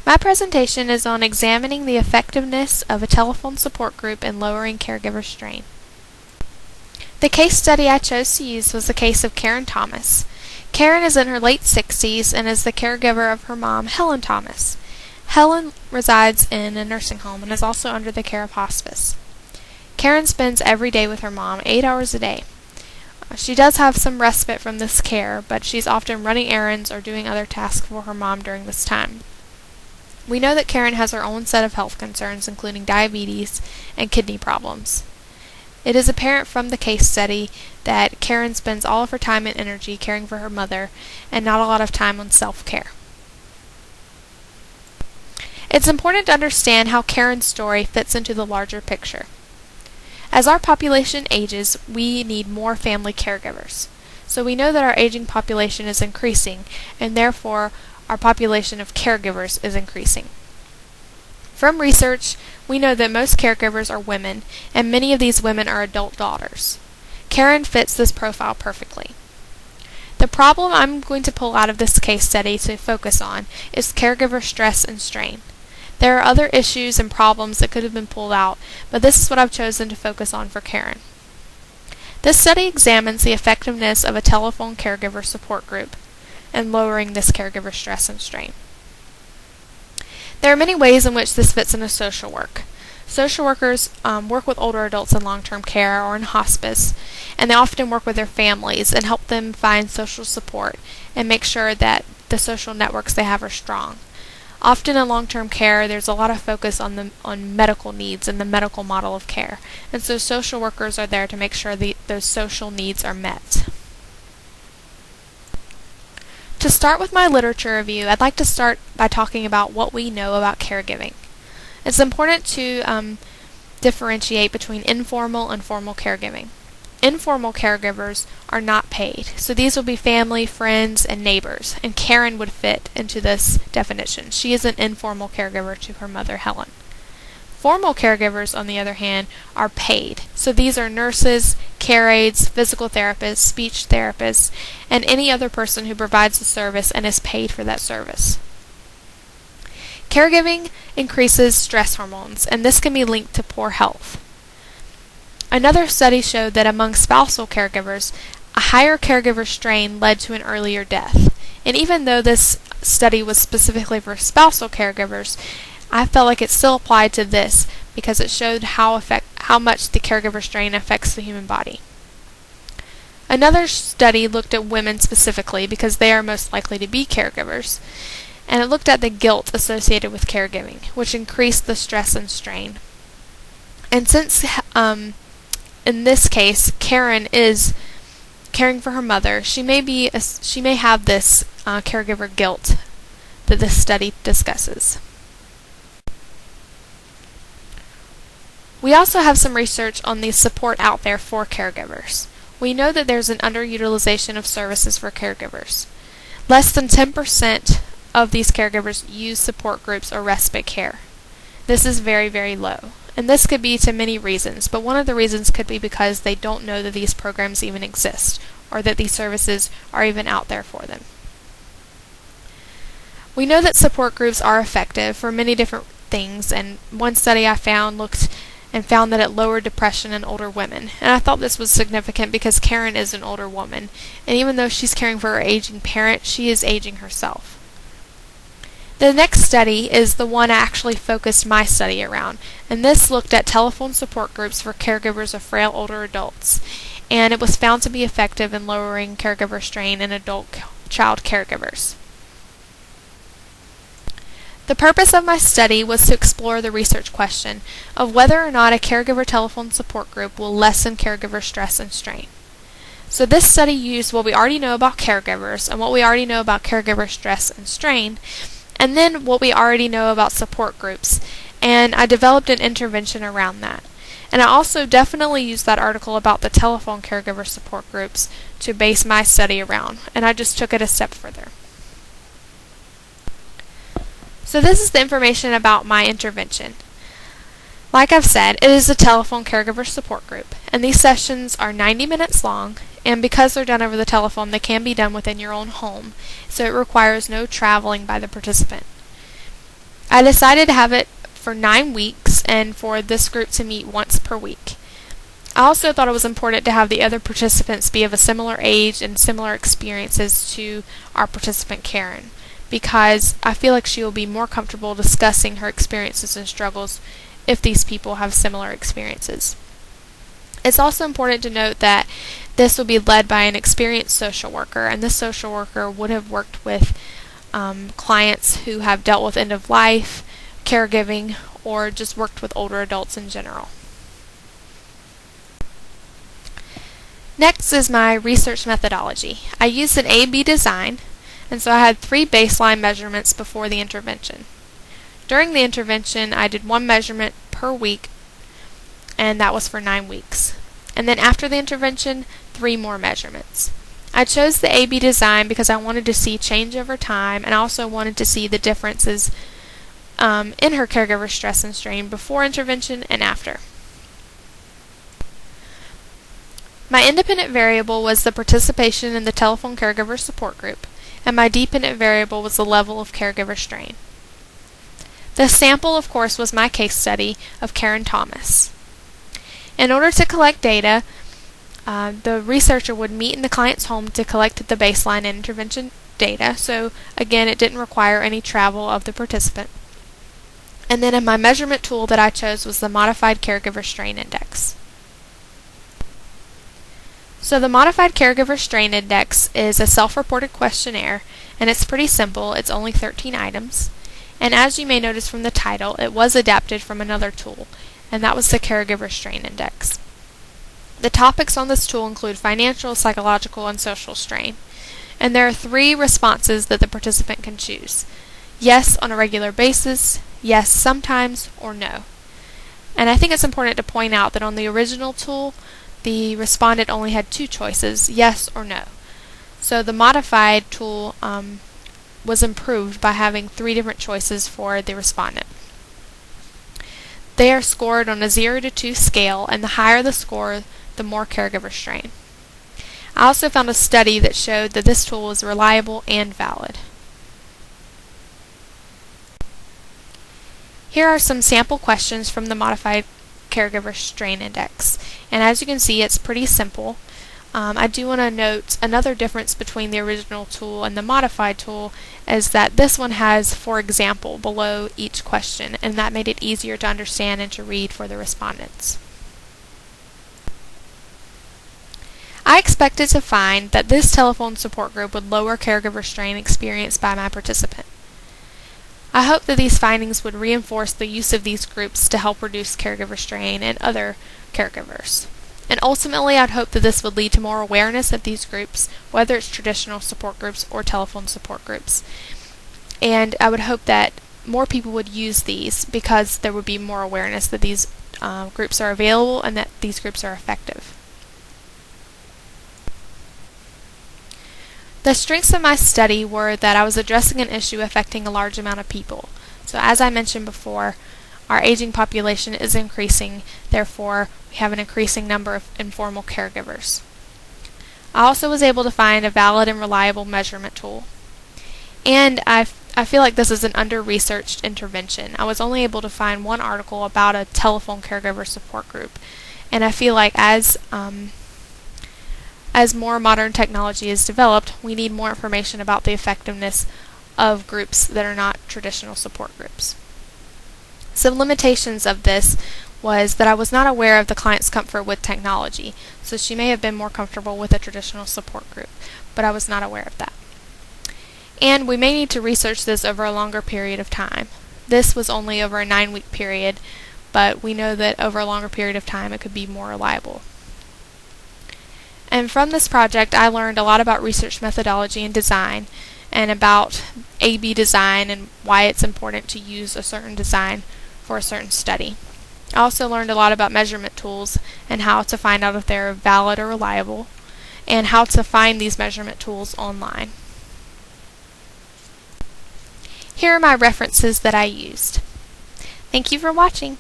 My presentation is on examining the effectiveness of a telephone support group in lowering caregiver strain. The case study I chose to use was the case of Karen Thomas. Karen is in her late 60s and is the caregiver of her mom, Helen Thomas. Helen resides in a nursing home and is also under the care of hospice. Karen spends every day with her mom, 8 hours a day. She does have some respite from this care, but she's often running errands or doing other tasks for her mom during this time. We know that Karen has her own set of health concerns, including diabetes and kidney problems. It is apparent from the case study that Karen spends all of her time and energy caring for her mother and not a lot of time on self-care. It's important to understand how Karen's story fits into the larger picture. As our population ages, we need more family caregivers. So we know that our aging population is increasing, and therefore our population of caregivers is increasing. From research, we know that most caregivers are women, and many of these women are adult daughters. Karen fits this profile perfectly. The problem I'm going to pull out of this case study to focus on is caregiver stress and strain. There are other issues and problems that could have been pulled out, but this is what I've chosen to focus on for Karen. This study examines the effectiveness of a telephone caregiver support group in lowering this caregiver stress and strain. There are many ways in which this fits into social work. Social workers work with older adults in long-term care or in hospice, and they often work with their families and help them find social support and make sure that the social networks they have are strong. Often in long-term care, there's a lot of focus on medical needs and the medical model of care, and so social workers are there to make sure those social needs are met. To start with my literature review, I'd like to start by talking about what we know about caregiving. It's important to differentiate between informal and formal caregiving. Informal caregivers are not paid, so these will be family, friends, and neighbors, and Karen would fit into this definition. She is an informal caregiver to her mother, Helen. Formal caregivers, on the other hand, are paid, so these are nurses, care aides, physical therapists, speech therapists, and any other person who provides the service and is paid for that service. Caregiving increases stress hormones, and this can be linked to poor health. Another study showed that among spousal caregivers, a higher caregiver strain led to an earlier death. And even though this study was specifically for spousal caregivers, I felt like it still applied to this because it showed how much the caregiver strain affects the human body. Another study looked at women specifically because they are most likely to be caregivers, and it looked at the guilt associated with caregiving, which increased the stress and strain. And since in this case, Karen is caring for her mother, she may have this caregiver guilt that this study discusses. We also have some research on the support out there for caregivers. We know that there's an underutilization of services for caregivers. Less than 10% of these caregivers use support groups or respite care. This is very, very low. And this could be to many reasons, but one of the reasons could be because they don't know that these programs even exist, or that these services are even out there for them. We know that support groups are effective for many different things, and one study I found found that it lowered depression in older women. And I thought this was significant because Karen is an older woman, and even though she's caring for her aging parent, she is aging herself. The next study is the one I actually focused my study around, and this looked at telephone support groups for caregivers of frail older adults, and it was found to be effective in lowering caregiver strain in adult child caregivers. The purpose of my study was to explore the research question of whether or not a caregiver telephone support group will lessen caregiver stress and strain. So this study used what we already know about caregivers and what we already know about caregiver stress and strain, and then what we already know about support groups, and I developed an intervention around that. And I also definitely used that article about the telephone caregiver support groups to base my study around, and I just took it a step further. So this is the information about my intervention. Like I've said, it is a telephone caregiver support group, and these sessions are 90 minutes long, and because they're done over the telephone, they can be done within your own home, so it requires no traveling by the participant. I decided to have it for 9 weeks and for this group to meet once per week. I also thought it was important to have the other participants be of a similar age and similar experiences to our participant Karen, because I feel like she will be more comfortable discussing her experiences and struggles if these people have similar experiences. It's also important to note that this will be led by an experienced social worker, and this social worker would have worked with clients who have dealt with end of life, caregiving, or just worked with older adults in general. Next is my research methodology. I used an A-B design, and so I had 3 baseline measurements before the intervention. During the intervention, I did 1 measurement per week, and that was for 9 weeks. And then after the intervention, 3 more measurements. I chose the A-B design because I wanted to see change over time, and I also wanted to see the differences in her caregiver stress and strain before intervention and after. My independent variable was the participation in the telephone caregiver support group, and my dependent variable was the level of caregiver strain. The sample, of course, was my case study of Karen Thomas. In order to collect data, the researcher would meet in the client's home to collect the baseline and intervention data, so again, it didn't require any travel of the participant. And then my measurement tool that I chose was the Modified Caregiver Strain Index. So the Modified Caregiver Strain Index is a self-reported questionnaire, and it's pretty simple. It's only 13 items. And as you may notice from the title, it was adapted from another tool, and that was the Caregiver Strain Index. The topics on this tool include financial, psychological, and social strain. And there are 3 responses that the participant can choose. Yes on a regular basis, yes sometimes, or no. And I think it's important to point out that on the original tool, the respondent only had 2 choices, yes or no. So the modified tool was improved by having 3 different choices for the respondent. They are scored on a 0 to 2 scale, and the higher the score, the more caregiver strain. I also found a study that showed that this tool was reliable and valid. Here are some sample questions from the Modified Caregiver Strain Index, and as you can see, it's pretty simple. I do want to note another difference between the original tool and the modified tool is that this one has "for example" below each question, and that made it easier to understand and to read for the respondents. I expected to find that this telephone support group would lower caregiver strain experienced by my participant. I hope that these findings would reinforce the use of these groups to help reduce caregiver strain in other caregivers. And ultimately, I'd hope that this would lead to more awareness of these groups, whether it's traditional support groups or telephone support groups. And I would hope that more people would use these because there would be more awareness that these groups are available and that these groups are effective. The strengths of my study were that I was addressing an issue affecting a large amount of people. So as I mentioned before, our aging population is increasing, therefore we have an increasing number of informal caregivers. I also was able to find a valid and reliable measurement tool. And I feel like this is an under-researched intervention. I was only able to find one article about a telephone caregiver support group, and I feel like as more modern technology is developed, we need more information about the effectiveness of groups that are not traditional support groups. Some limitations of this was that I was not aware of the client's comfort with technology, so she may have been more comfortable with a traditional support group, but I was not aware of that. And we may need to research this over a longer period of time. This was only over a 9-week period, but we know that over a longer period of time it could be more reliable. And from this project, I learned a lot about research methodology and design, and about A-B design and why it's important to use a certain design for a certain study. I also learned a lot about measurement tools and how to find out if they're valid or reliable, and how to find these measurement tools online. Here are my references that I used. Thank you for watching.